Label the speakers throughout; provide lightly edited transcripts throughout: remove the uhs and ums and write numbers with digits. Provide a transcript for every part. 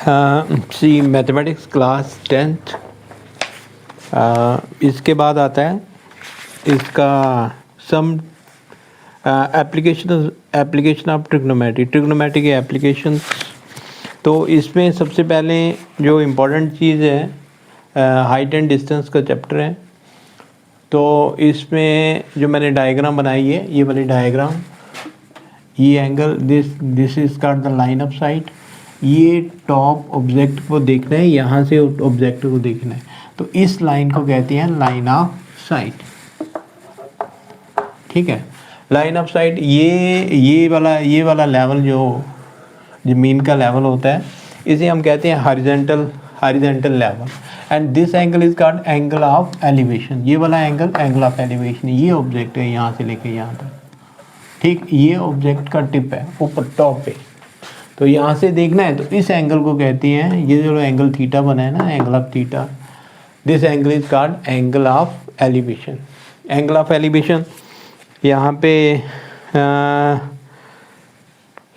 Speaker 1: सी mathematics class 10th। इसके बाद आता है इसका सम एप्लीकेशन ऑफ ट्रिग्नोमेट्री के एप्लीकेशन। तो इसमें सबसे पहले जो इम्पोर्टेंट चीज़ है हाइट एंड डिस्टेंस का चैप्टर है। तो इसमें जो मैंने डायग्राम बनाई है, ये वाली डायग्राम, ये angle this is called the line of site. ये टॉप ऑब्जेक्ट को देखना है, यहाँ से ऑब्जेक्ट को देखना है, तो इस लाइन को कहते हैं लाइन ऑफ साइट। ठीक है, लाइन ऑफ साइट ये वाला लेवल जो ज़मीन का लेवल होता है, इसे हम कहते हैं horizontal level. And this angle is called angle of elevation. ये वाला एंगल ऑफ एलिवेशन, ये ऑब्जेक्ट है यहाँ से लेके यहाँ तक। ठीक, ये ऑब्जेक्ट का टिप है ऊपर टॉप पे, तो यहाँ से देखना है, तो इस एंगल को कहते हैं, ये जो एंगल थीटा बना है ना, angle of theta, this angle is called angle of elevation. Angle of elevation यहाँ पे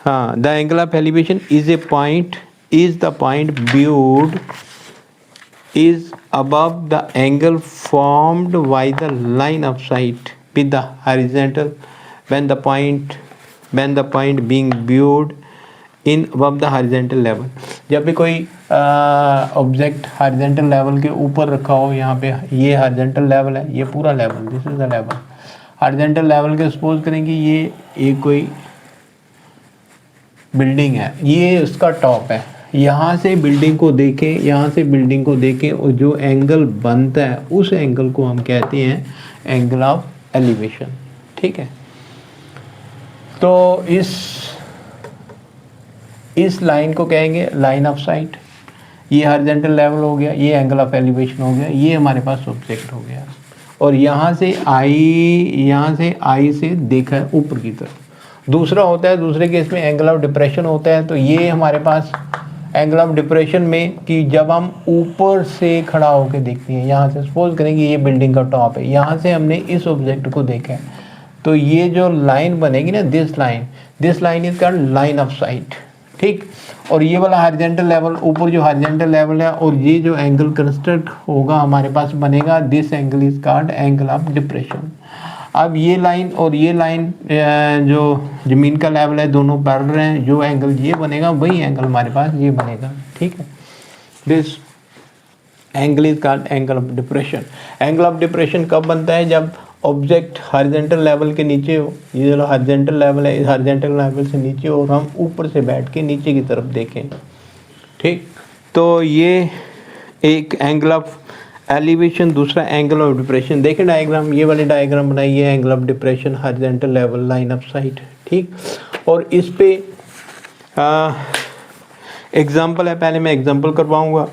Speaker 1: हाँ, the angle of elevation is the point viewed is above the angle formed by the line of sight with the horizontal when the point being viewed in above the horizontal level। जब भी कोई object horizontal level के ऊपर रखा हो, यहाँ पे ये हॉरिजॉन्टल लेवल है, ये पूरा level, this is the level. Horizontal level के सपोज करेंगे ये एक कोई बिल्डिंग है, ये उसका टॉप है, यहाँ से बिल्डिंग को देखें और जो एंगल बनता है उस एंगल को हम कहते हैं एंगल ऑफ एलिवेशन। ठीक है, तो इस लाइन को कहेंगे लाइन ऑफ साइट। ये हॉरिजॉन्टल लेवल हो गया, ये एंगल ऑफ एलिवेशन हो गया, ये हमारे पास ऑब्जेक्ट हो गया, और यहाँ से आई से देखा है ऊपर की तरफ। दूसरा होता है, दूसरे केस में एंगल ऑफ डिप्रेशन होता है। तो ये हमारे पास एंगल ऑफ डिप्रेशन में कि जब हम ऊपर से खड़ा होकर देखते हैं, यहाँ से सपोज करेंगे ये बिल्डिंग का टॉप है, यहाँ से हमने इस ऑब्जेक्ट को देखा है, तो ये जो लाइन बनेगी ना, this line is called line of site. ठीक, और ये वाला हॉरिजॉन्टल लेवल, ऊपर जो हॉरिजॉन्टल लेवल है, और ये जो एंगल कंस्ट्रक्ट होगा हमारे पास बनेगा, this angle is called angle of depression. अब ये लाइन और ये लाइन जो ज़मीन का लेवल है, दोनों पैरेलल हैं, जो एंगल ये बनेगा वही एंगल हमारे पास ये बनेगा। ठीक है, this angle is called angle of depression. Angle of depression कब बनता है? जब ऑब्जेक्ट हॉरिजॉन्टल लेवल के नीचे हो, ये जो हॉरिजॉन्टल लेवल है, इस हॉरिजॉन्टल लेवल से नीचे हो और हम ऊपर से बैठ के नीचे की तरफ देखें। ठीक, तो ये एक एंगल ऑफ एलिवेशन, दूसरा एंगल ऑफ डिप्रेशन। देखें डायग्राम, ये वाली डायग्राम बनाई है, angle of depression, horizontal level, line of site. ठीक, और इस पे एग्जांपल है, पहले मैं एग्जांपल करवाऊंगा।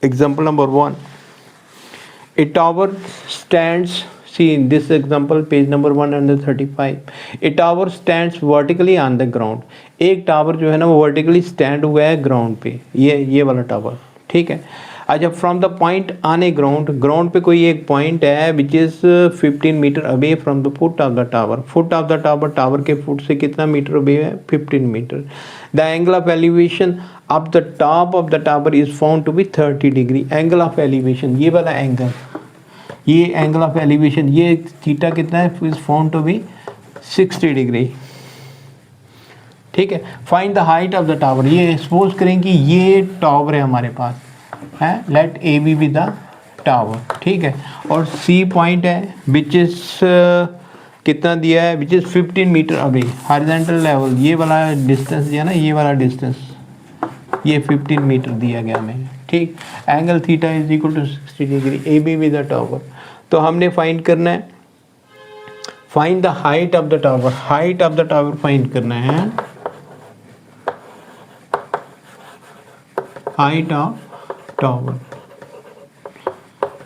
Speaker 1: Example number 1, A tower stands, see in this example page number 135, A tower stands vertically on the ground. एक टावर जो है ना वो वर्टिकली स्टैंड हुआ है ग्राउंड पे, ये वाला टावर। ठीक है, अच्छा, from the point on a ground पे कोई एक पॉइंट है which is 15 metre away from the foot of the tower. Foot of the tower, tower के फुट से कितना मीटर अवे है? 15 metre. The angle of elevation of the top of the tower is found to be 30 degree. Angle of elevation, ये वाला angle, ये angle of elevation, ये theta कितना है? Is found to be 60 degree. ठीक है, find the height of the tower. ये suppose करें कि ये टावर है हमारे पास है, let A B with the tower. ठीक है, और सी पॉइंट है विच इज कितना दिया है? Which is 15 metre away horizontal level. ये वाला डिस्टेंस दिया ना, ये वाला डिस्टेंस, ये 15 मीटर दिया गया हमें। ठीक, angle theta is equal to 60 degree, A B with the tower. तो हमने फाइंड करना है, find the height of the tower. Height of the tower find करना है, हाइट ऑफ टावर।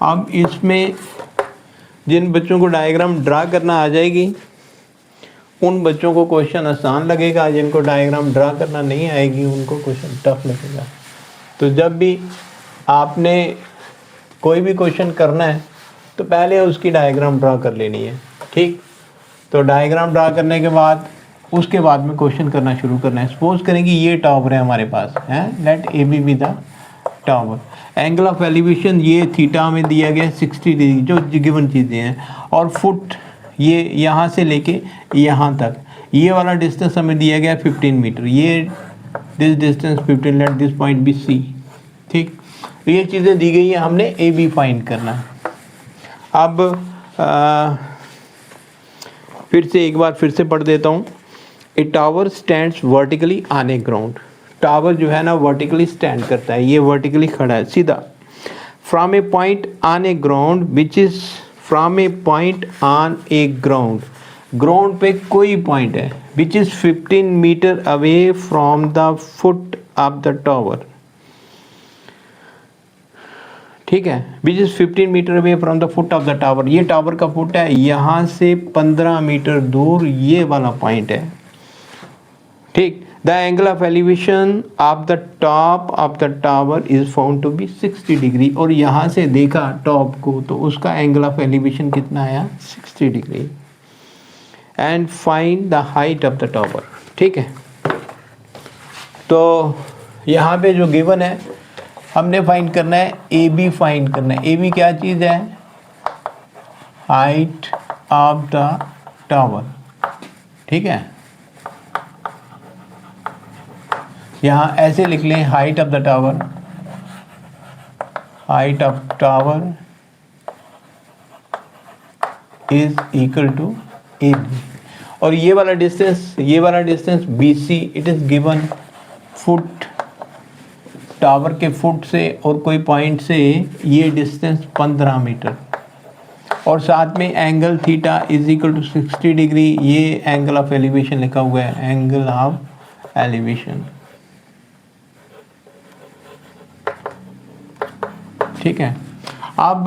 Speaker 1: अब इसमें जिन बच्चों को डायग्राम ड्रा करना आ जाएगी उन बच्चों को क्वेश्चन आसान लगेगा, जिनको डायग्राम ड्रा करना नहीं आएगी उनको क्वेश्चन टफ लगेगा। तो जब भी आपने कोई भी क्वेश्चन करना है तो पहले उसकी डायग्राम ड्रा कर लेनी है। ठीक, तो डायग्राम ड्रा करने के बाद उसके बाद में क्वेश्चन करना शुरू करना है। सपोज करें कि ये टावर है हमारे पास है, let A B be the tower. Angle of elevation ये थीटा में दिया गया 60 डिग्री, जो गिवन चीज़ें हैं, और फुट ये यहाँ से लेके यहाँ तक, ये वाला डिस्टेंस हमें दिया गया 15 मीटर, ये this distance 15, let this point B C. ठीक, ये चीज़ें दी गई हैं, हमने ए बी फाइंड करना है। अब फिर से एक बार फिर से पढ़ देता हूँ। ए tower stands vertically on a ground. Tower जो है ना वर्टिकली स्टैंड करता है, ये वर्टिकली खड़ा है सीधा। From a point on a ground which is, from a point on a ground, ground पे कोई पॉइंट है, which is 15 metre away from the foot of the tower. ठीक है, which is 15 metre away from the foot of the tower. ये tower का foot है, यहाँ से 15 मीटर दूर ये वाला पॉइंट है। ठीक, the angle of elevation of the top of the tower is found to be 60 degree. और यहाँ से देखा टॉप को तो उसका एंगल ऑफ एलिवेशन कितना आया, 60 degree. And find the height of the tower. ठीक है, तो यहाँ पे जो गिवन है हमने फाइंड करना है, ए बी फाइंड करना है। ए बी क्या चीज़ है, हाइट ऑफ द टावर। ठीक है, यहाँ ऐसे लिख लें, height of the tower, height of tower is equal to A B. और ये वाला distance B C, it is given foot, tower के फुट से और कोई पॉइंट से ये डिस्टेंस 15 मीटर, और साथ में angle theta is equal to 60 degree. ये एंगल ऑफ एलिवेशन लिखा हुआ है, एंगल ऑफ एलिवेशन। ठीक है, अब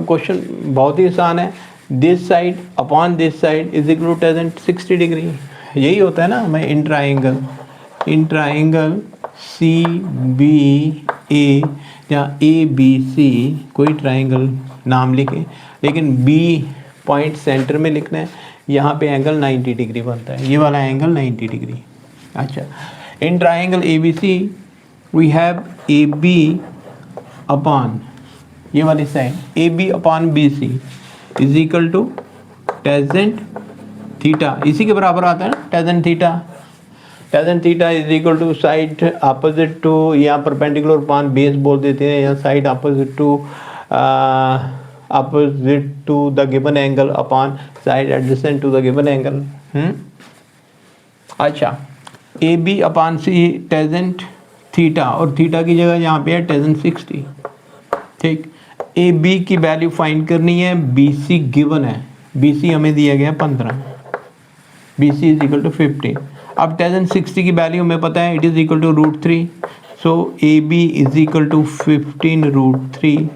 Speaker 1: क्वेश्चन बहुत ही आसान है। This side upon this side is equal to tan 60 degree. यही होता है ना, मैं इन ट्राइंगल सी बी ए या ए बी सी, कोई ट्राइंगल नाम लिखे, लेकिन बी पॉइंट सेंटर में लिखना है। यहाँ पे एंगल 90 डिग्री बनता है, ये वाला एंगल 90 डिग्री। अच्छा, in triangle A B C we have A B upon, ये वाली side A B upon B C is equal to tangent theta, इसी के बराबर आता है ना tangent theta. Tangent theta is equal to side opposite to, या perpendicular upon base बोल देते हैं, या side opposite to the given angle upon side adjacent to the given angle. अच्छा, A B upon C tangent theta, और theta की जगह यहाँ पे है टेजेंट 60। ठीक, ए बी की वैल्यू फाइंड करनी है, बी सी गिवन है, बी सी हमें दिया गया 15, B C is equal to 15। अब टेजेंट 60 की वैल्यू हमें पता है, it is equal to √3, so A B is equal to 15√3।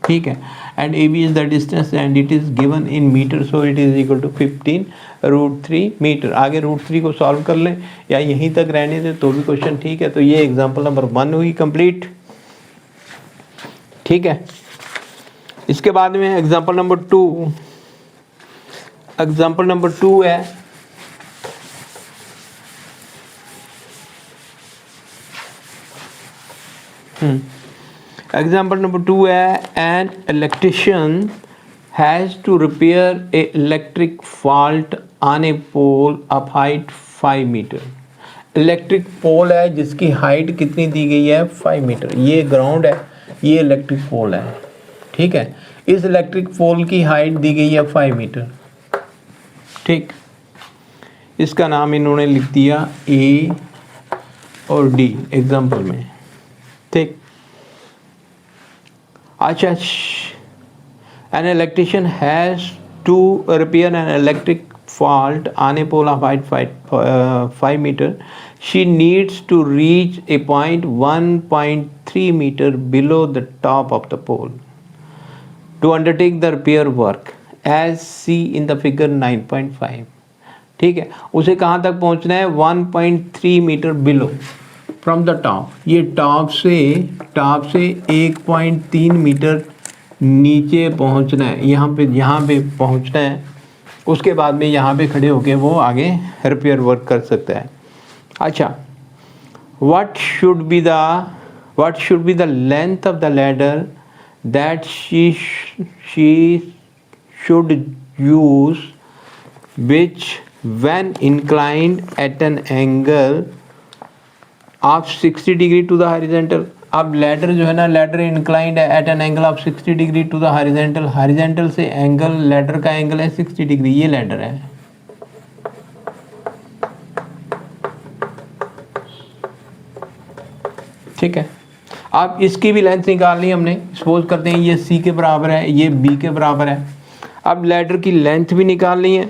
Speaker 1: ठीक है, and A B is the distance and it is given in metre, so it is equal to 15√3 metre. आगे √3 को solve कर लें या यहीं तक रहने दें तो भी क्वेश्चन ठीक है। तो ये एग्जाम्पल नंबर 1 हुई कंप्लीट। ठीक है, इसके बाद में एग्जाम्पल नंबर 2, एग्जाम्पल नंबर 2 है एग्जाम्पल नंबर 2 है, an electrician has to repair a electric fault on a pole of height 5 metre. Electric pole है जिसकी हाइट कितनी दी गई है, 5 मीटर। ये ग्राउंड है, ये इलेक्ट्रिक पोल है। ठीक है, इस इलेक्ट्रिक पोल की हाइट दी गई है 5 मीटर। ठीक, इसका नाम इन्होंने लिख दिया ए और डी एग्जाम्पल में। ठीक, अच्छा, an electrician has to repair an electric fault on a pole of height 5 meter. She needs to reach a point 1.3 meter below the top of the pole to undertake the repair work as seen in the figure 9.5. ठीक है, उसे कहाँ तक पहुँचना है, 1.3 metre below from the top. ये top से 1.3 metre नीचे पहुँचना है, यहाँ पे पहुँचना है। उसके बाद में यहाँ पे खड़े होके वो आगे रिपेयर वर्क कर सकता है। अच्छा, what should be the length of the ladder that she should use, which when inclined at an angle of 60 degree to the horizontal। अब लैडर जो है ना, लैडर इंक्लाइंड है at an angle of 60 degree to the horizontal, horizontal से angle, ladder का angle है 60 degree, ये ladder है। ठीक है, अब इसकी भी लेंथ निकालनी हमने। सपोज करते हैं ये सी के बराबर है, ये बी के बराबर है। अब लैडर की लेंथ भी निकालनी है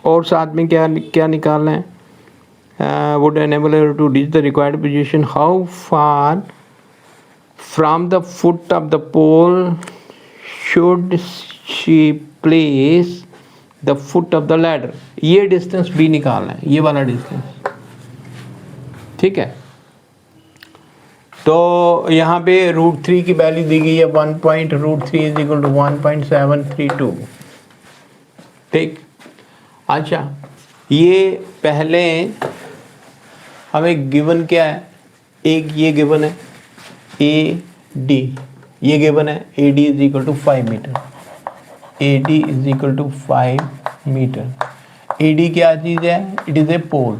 Speaker 1: और साथ में क्या क्या निकालना है, would enable her to reach the required position, how far from the foot of the pole should she place the foot of the ladder, ये डिस्टेंस भी निकालना है, ये वाला डिस्टेंस। ठीक है, तो यहाँ पे √3 की वैल्यू दी गई है 1.√3 इज इक्वल टू 1.732। ठीक, अच्छा, ये पहले हमें गिवन क्या है, एक ये गिवन है ए डी, ये गिवन है A D is equal to 5 meter, A D is equal to 5 meter. A D क्या चीज़ है, it is a pole,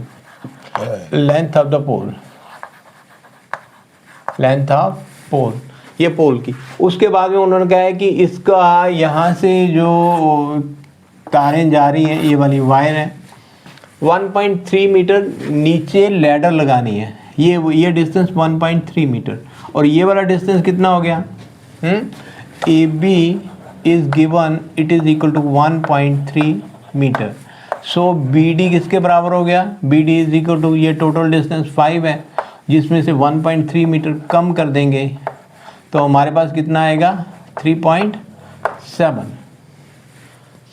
Speaker 1: length of the pole, length of pole, ये पोल की। उसके बाद में उन्होंने कहा है कि इसका यहाँ से जो तारें जा रही हैं, ये वाली वायर है, 1.3 मीटर नीचे लैडर लगानी है। ये डिस्टेंस 1.3 मीटर, और ये वाला डिस्टेंस कितना हो गया, A B is given, it is equal to 1.3 metre. So B D किसके बराबर हो गया, B D is equal to, ये टोटल डिस्टेंस 5 है, जिसमें से 1.3 मीटर कम कर देंगे तो हमारे पास कितना आएगा, 3.7,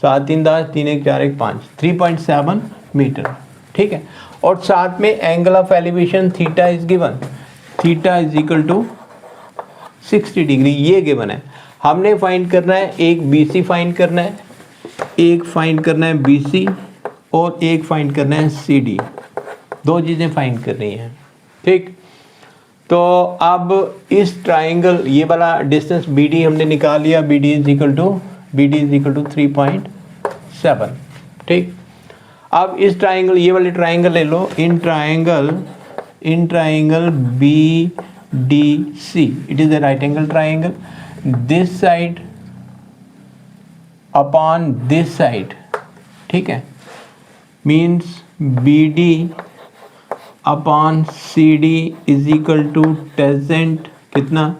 Speaker 1: 7 3 10 3 1 4 1 5, 3.7 मीटर। ठीक है, और साथ में angle of elevation theta is given, theta is equal to 60 degree, ये गिवन है। हमने फाइंड करना है, एक बीसी फाइंड करना है, एक फाइंड करना है बीसी, और एक फाइंड करना है सीडी, दो चीज़ें फाइंड करनी है। ठीक, तो अब इस ट्राइंगल, ये वाला डिस्टेंस बी डी हमने निकाल लिया, B D is equal to 3.7। ठीक, अब इस ट्राइंगल, ये वाले ट्राइंगल ले लो, in triangle B D C, it is a right angle triangle, this side upon this side. ठीक है, means B D upon C D is equal to tangent कितना,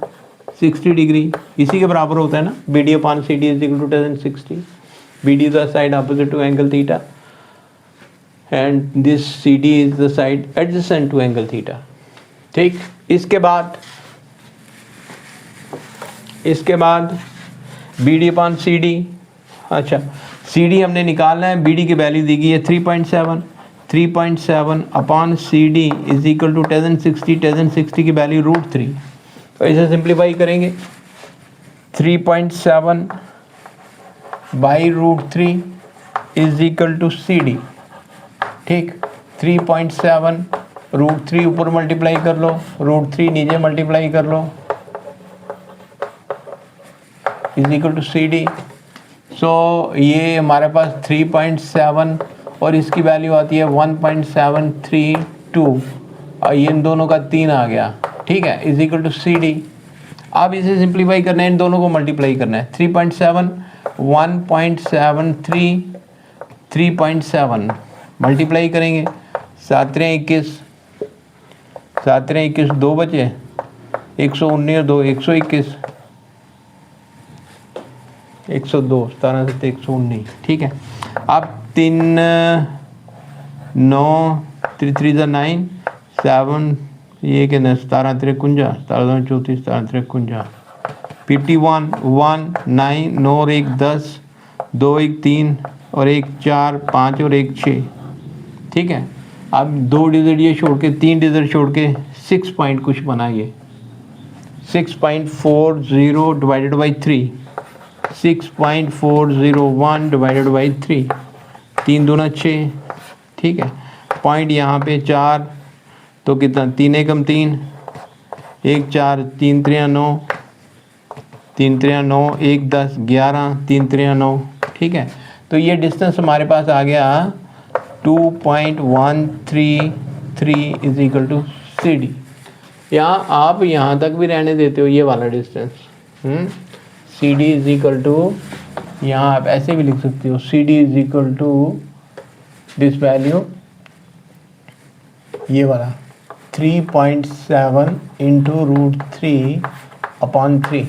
Speaker 1: 60 डिग्री, इसी के बराबर होता है ना, B D upon C D is equal to tangent 60, B D is the side opposite to angle theta and this C D is the side adjacent to angle theta. ठीक, इसके बाद B D upon C D, अच्छा C D हमने निकालना है, B D की value दी गई है 3.7 upon C D is equal to tangent 60 की वैल्यू √3, तो इसे सिंप्लीफाई करेंगे, 3.7 by √3 is equal to C D. ठीक, 3.7 √3 ऊपर मल्टीप्लाई कर लो, √3 नीचे मल्टीप्लाई कर लो, is equal to C D. So ये हमारे पास 3.7 और इसकी वैल्यू आती है 1.732, और ये इन दोनों का 3 आ गया। ठीक है, is equal to C D. अब इसे सिंप्लीफाई करना है, इन दोनों को मल्टीप्लाई करना है, 3.7 1.73 3.7 मल्टीप्लाई करेंगे, 7 3 21, 7 3 21 2 बचे, 119 और 2 121, 102, 17 7 119। ठीक है, अब 3 9 3 3 9 7, ये कितना, 17 3 51, 17 34, 17 3 51, PT1 1 9 9 और 1 10, 2 1 3 और 1 4 5 और 1 6। ठीक है, अब 2 डिजिट ये छोड़ के, 3 डिजिट छोड़ के 6 पॉइंट कुछ बनाइए, 6.40 डिवाइडेड बाई 3, 6.401 डिवाइडेड बाई 3, 3 दूना 6, ठीक है। पॉइंट यहाँ पे 4, तो कितना 3 एकम 3, 1 4, 3 3 9, 3 3 9, 1 10 11, 3 3 9, ठीक है। तो ये डिस्टेंस हमारे पास आ गया 2.133 is equal to C D. यहाँ आप यहाँ तक भी रहने देते हो ये वाला distance, C D is equal to, यहाँ आप ऐसे भी लिख सकते हो C D is equal to this value, ये वाला 3.7 इंटू रूट 3/3,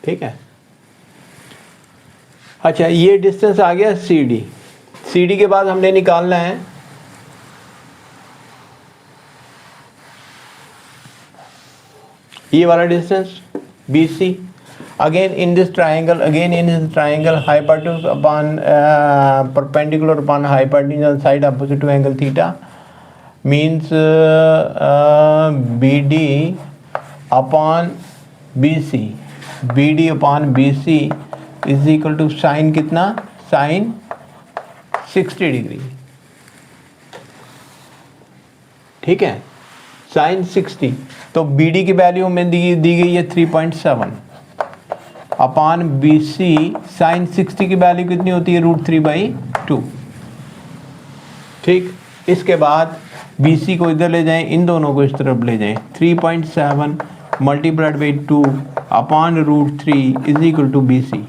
Speaker 1: ठीक है। अच्छा, ये डिस्टेंस आ गया सी डी। सी डी के बाद हमने निकालना है ये वाला distance B C. Again in this triangle, hypotenuse upon perpendicular upon hypotenuse side opposite to angle theta means BD upon BC, BD upon BC is equal to sin कितना, sin 60 degree, ठीक है, sin 60। तो BD की value में दी गई है 3.7 upon BC, sin 60 की value कितनी होती है, √3/2, ठीक। इसके बाद BC को इधर ले जाएं, इन दोनों को इस तरफ ले जाएं, 3.7 multiplied by 2 upon √3 is equal to BC,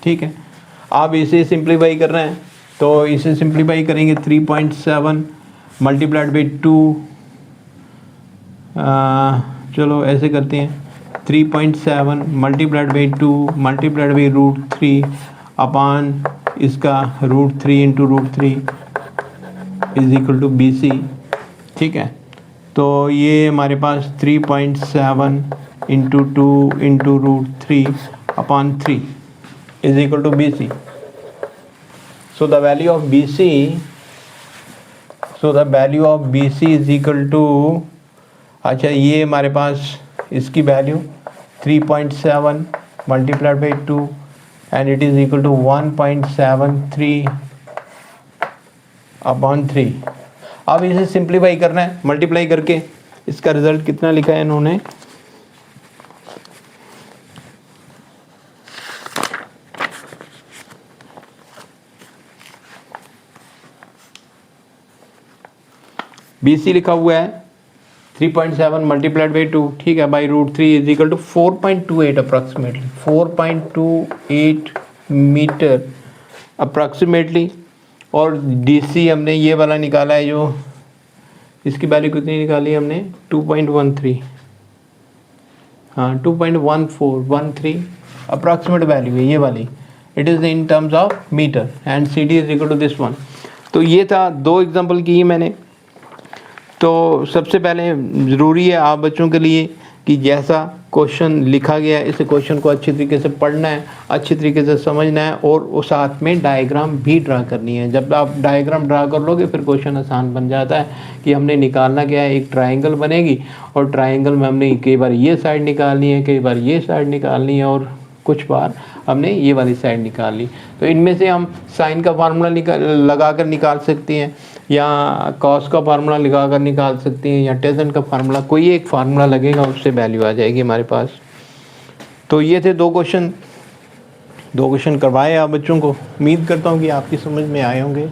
Speaker 1: ठीक है। आप इसे सिंप्लीफाई कर रहे हैं तो इसे सिंप्लीफाई करेंगे, 3.7 मल्टीप्लाइड बाई 2, चलो ऐसे करते हैं, 3.7 multiplied by 2 multiplied by √3 upon इसका √3 into √3 is equal to BC, ठीक है। तो ये हमारे पास 3.7 into 2 into √3/3 is equal to BC। So the value of BC is equal to, अच्छा ये हमारे पास इसकी वैल्यू 3.7 multiplied by 2 and it is equal to 1.73/3। अब इसे सिंप्लीफाई करना है, मल्टीप्लाई करके इसका रिजल्ट कितना लिखा है इन्होंने, BC लिखा हुआ है 3.7 मल्टीप्लाइड बाई 2, ठीक है, by √3 is equal to 4.28 approximately, 4.28 metre approximately. और DC हमने ये वाला निकाला है, जो इसकी वैल्यू कितनी निकाली हमने, 2.13, हाँ 2.1413 अप्रॉक्सीमेट वैल्यू है ये वाली, it is in terms of metre and CD is equal to this one. तो ये था, 2 एग्जांपल की मैंने। तो सबसे पहले ज़रूरी है आप बच्चों के लिए कि जैसा क्वेश्चन लिखा गया है, इस क्वेश्चन को अच्छी तरीके से पढ़ना है, अच्छी तरीके से समझना है और उस साथ में डायग्राम भी ड्रा करनी है। जब आप डायग्राम ड्रा कर लोगे फिर क्वेश्चन आसान बन जाता है कि हमने निकालना क्या है। एक ट्राइंगल बनेगी और ट्राइंगल में हमने कई बार ये साइड निकालनी है, कई बार ये साइड निकालनी है और कुछ बार हमने ये वाली साइड निकाल ली। तो इनमें से हम साइन का फार्मूला लगा कर निकाल सकते हैं, या कॉस का फार्मूला लगा कर निकाल सकते हैं, या टेंजेंट का फार्मूला, कोई एक फार्मूला लगेगा उससे वैल्यू आ जाएगी हमारे पास। तो ये थे 2 क्वेश्चन करवाए आप बच्चों को। उम्मीद करता हूँ कि आपकी समझ में आए होंगे।